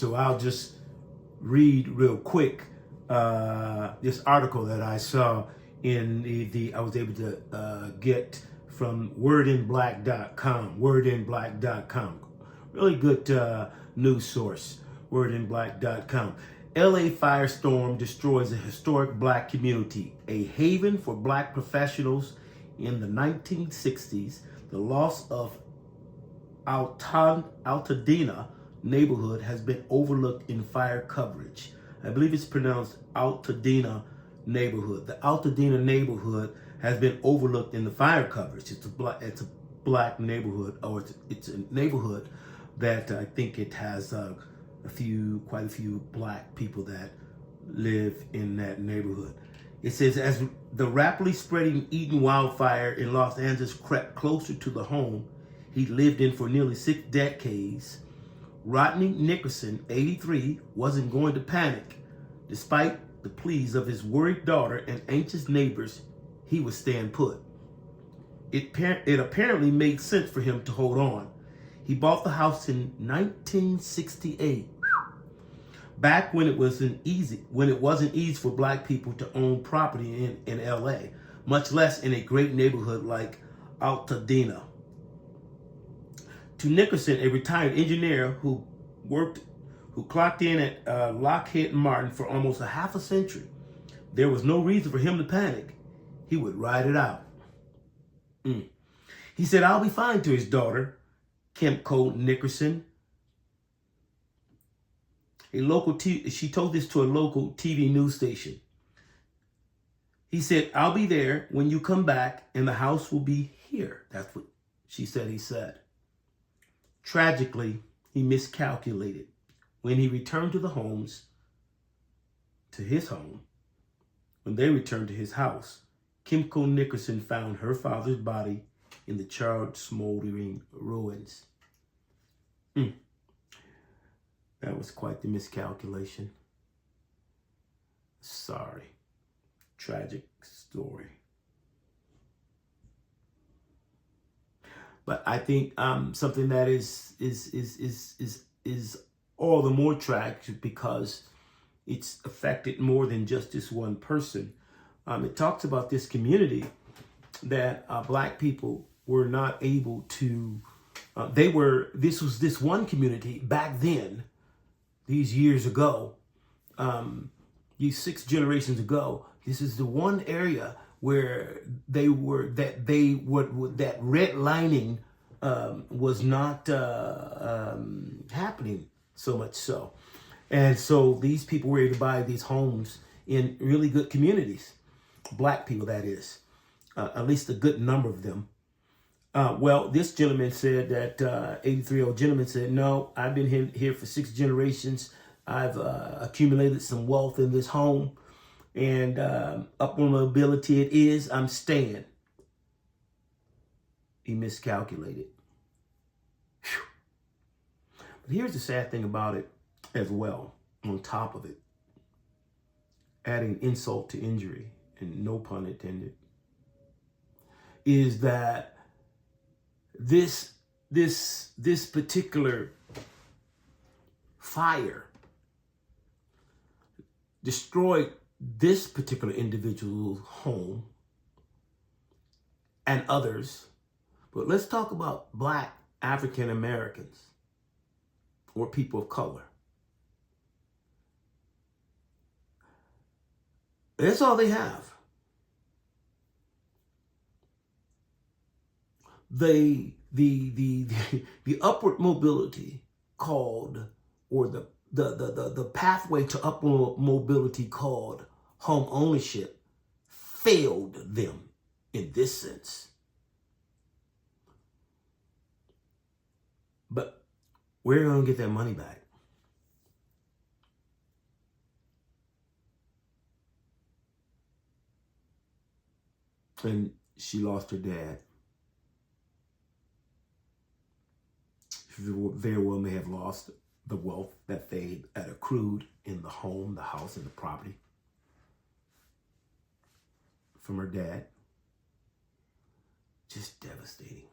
so I'll just read real quick this article that I saw in I was able to get from wordinblack.com. Wordinblack.com. Really good news source. Wordinblack.com. LA firestorm destroys a historic black community, a haven for black professionals in the 1960s. The loss of Altadena neighborhood has been overlooked in fire coverage. I believe it's pronounced Altadena neighborhood. The Altadena neighborhood has been overlooked in the fire coverage. It's a black neighborhood, or it's a neighborhood that I think it has quite a few black people that live in that neighborhood. It says, as the rapidly spreading Eden wildfire in Los Angeles crept closer to the home he lived in for nearly 6 decades, Rodney Nickerson, 83, wasn't going to panic. Despite the pleas of his worried daughter and anxious neighbors, he was staying put. It apparently made sense for him to hold on. He bought the house in 1968, back when it wasn't easy for black people to own property in LA, much less in a great neighborhood like Altadena. To Nickerson, a retired engineer who clocked in at Lockheed Martin for almost a half a century, there was no reason for him to panic. He would ride it out. He said, "I'll be fine," to his daughter, Kimco Nickerson. She told this to a local TV news station. He said, "I'll be there when you come back and the house will be here." That's what she said he said. Tragically, he miscalculated. When he returned to his home, when they returned to his house, Kimco Nickerson found her father's body in the charred, smoldering ruins. That was quite the miscalculation. Sorry. Tragic story. But I think something that is all the more tragic because it's affected more than just this one person. It talks about this community that black people were not able to. This one community back then, these years ago, these 6 generations ago. This is the one area where that redlining was not happening so much so. And so these people were able to buy these homes in really good communities. Black people, that is. At least a good number of them. Well, this gentleman said that, 83-year-old gentleman said, "No, I've been here for 6 generations. I've accumulated some wealth in this home. And upward mobility it is. I'm staying." He miscalculated. Whew. But here's the sad thing about it as well, on top of it. Adding insult to injury, and no pun intended, is that this particular fire destroyed this particular individual's home and others. But let's talk about black African Americans or people of color. That's all they have. The upward mobility called, or the pathway to upward mobility called home ownership failed them in this sense. But we're going to get that money back. And she lost her dad. She very well may have lost the wealth that they had accrued in the home, the house, and the property from her dad. Just devastating.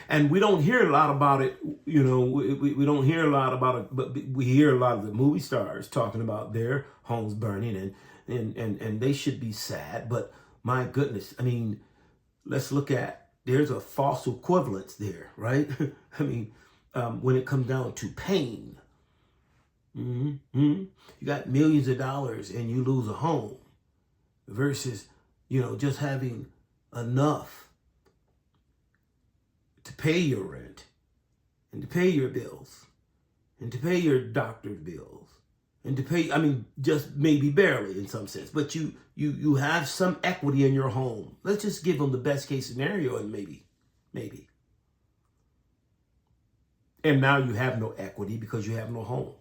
And we don't hear a lot about it, we don't hear a lot about it, but we hear a lot of the movie stars talking about their homes burning, and they should be sad. But my goodness, I mean, let's look at, there's a false equivalence there, right? I mean, when it comes down to pain, you got millions of dollars and you lose a home versus, just having enough to pay your rent and to pay your bills and to pay your doctor's bills and to pay, just maybe barely in some sense, but you have some equity in your home. Let's just give them the best case scenario, and maybe. And now you have no equity because you have no home.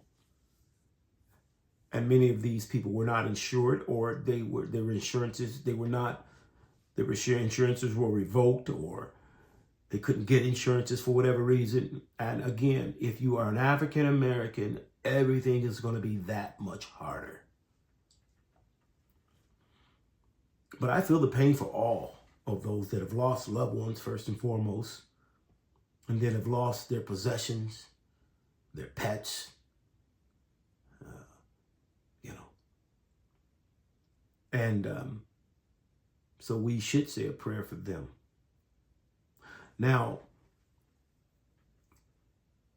And many of these people were not insured, or their insurances were revoked, or they couldn't get insurances for whatever reason. And again, if you are an African American, everything is going to be that much harder. But I feel the pain for all of those that have lost loved ones, first and foremost, and then have lost their possessions, their pets, And so we should say a prayer for them. Now,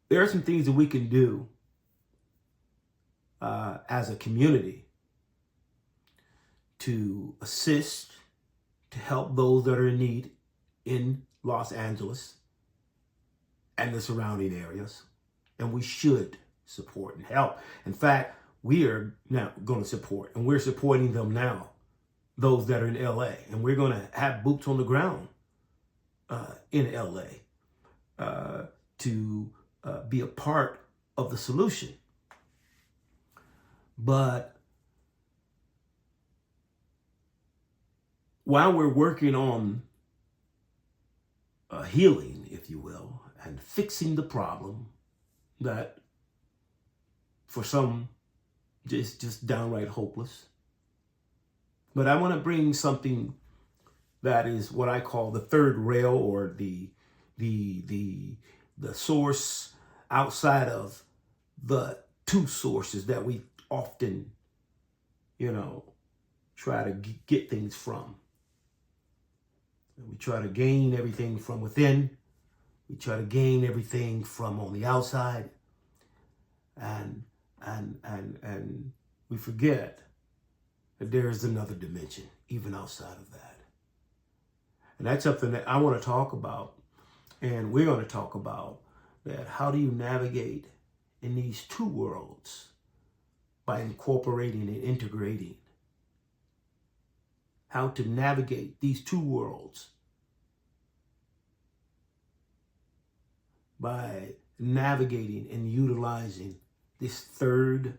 there are some things that we can do as a community to assist, to help those that are in need in Los Angeles and the surrounding areas. And we should support and help. In fact, we are now going to support, and we're supporting them now, those that are in LA. And we're going to have boots on the ground in LA to be a part of the solution. But while we're working on healing, if you will, and fixing the problem that for some just downright hopeless. But I want to bring something that is what I call the third rail, or the source outside of the two sources that we often, try to get things from. We try to gain everything from within. We try to gain everything from on the outside. And we forget that there is another dimension, even outside of that. And that's something that I want to talk about. And we're going to talk about that. How do you navigate in these two worlds by incorporating and integrating? How to navigate these two worlds by navigating and utilizing this third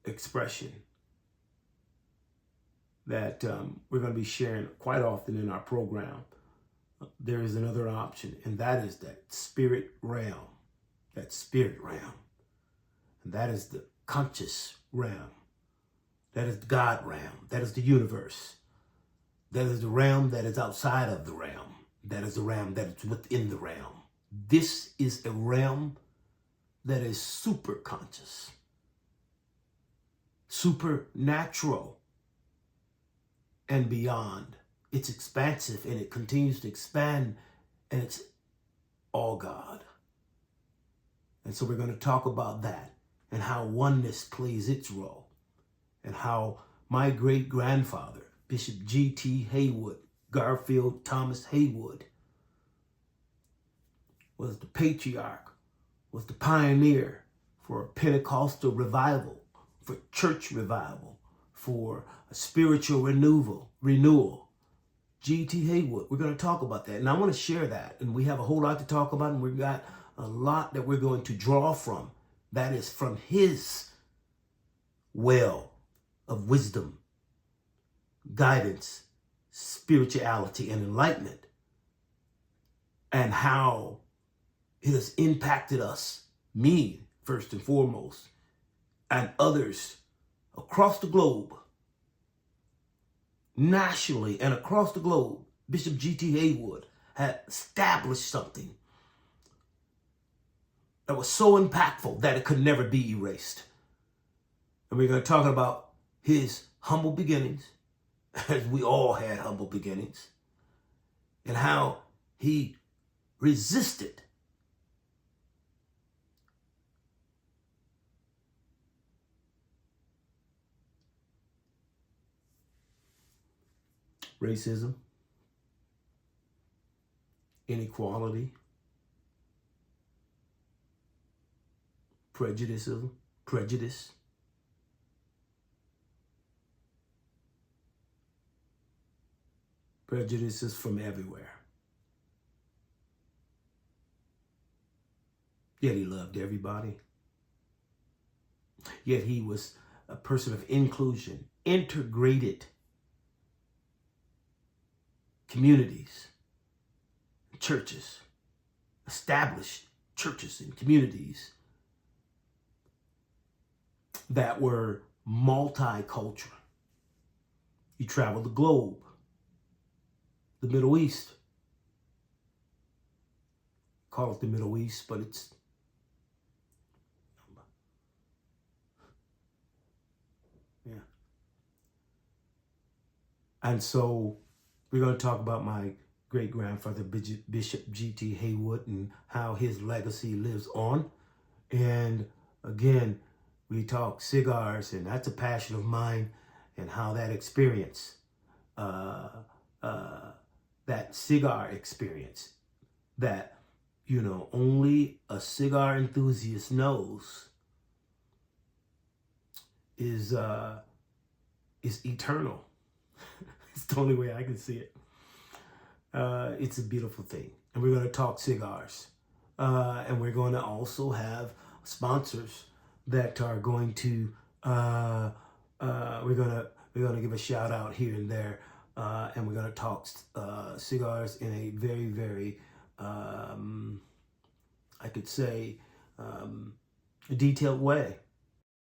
expression that we're going to be sharing quite often in our program. There is another option, and that is that spirit realm. And that is the conscious realm. That is the God realm. That is the universe. That is the realm that is outside of the realm. That is the realm that is within the realm. This is a realm that is super conscious, supernatural, and beyond. It's expansive, and it continues to expand, and it's all God. And so we're going to talk about that and how oneness plays its role, and how my great-grandfather, Bishop G.T. Haywood, Garfield Thomas Haywood, was the patriarch, was the pioneer for Pentecostal revival, for church revival, for a spiritual renewal. G.T. Haywood, we're going to talk about that. And I want to share that. And we have a whole lot to talk about, and we've got a lot that we're going to draw from. That is from his well of wisdom, guidance, spirituality, and enlightenment, and how it has impacted us, me first and foremost, and others across the globe, nationally and across the globe, Bishop G.T. Haywood had established something that was so impactful that it could never be erased. And we're going to talk about his humble beginnings, as we all had humble beginnings, and how he resisted racism, inequality, prejudice, prejudices from everywhere. Yet he loved everybody. Yet he was a person of inclusion, integrated communities, churches, established churches and communities that were multicultural. He traveled the globe, the Middle East. Call it the Middle East, but it's And so we're going to talk about my great-grandfather, Bishop G.T. Haywood, and how his legacy lives on. And again, we talk cigars, and that's a passion of mine, and how that experience, that cigar experience, that, you know, only a cigar enthusiast knows is eternal. It's the only way I can see it. It's a beautiful thing. And we're going to talk cigars. And we're going to also have sponsors that are going to, we're going to give a shout out here and there. And we're going to talk cigars in a very, very, I could say, detailed way.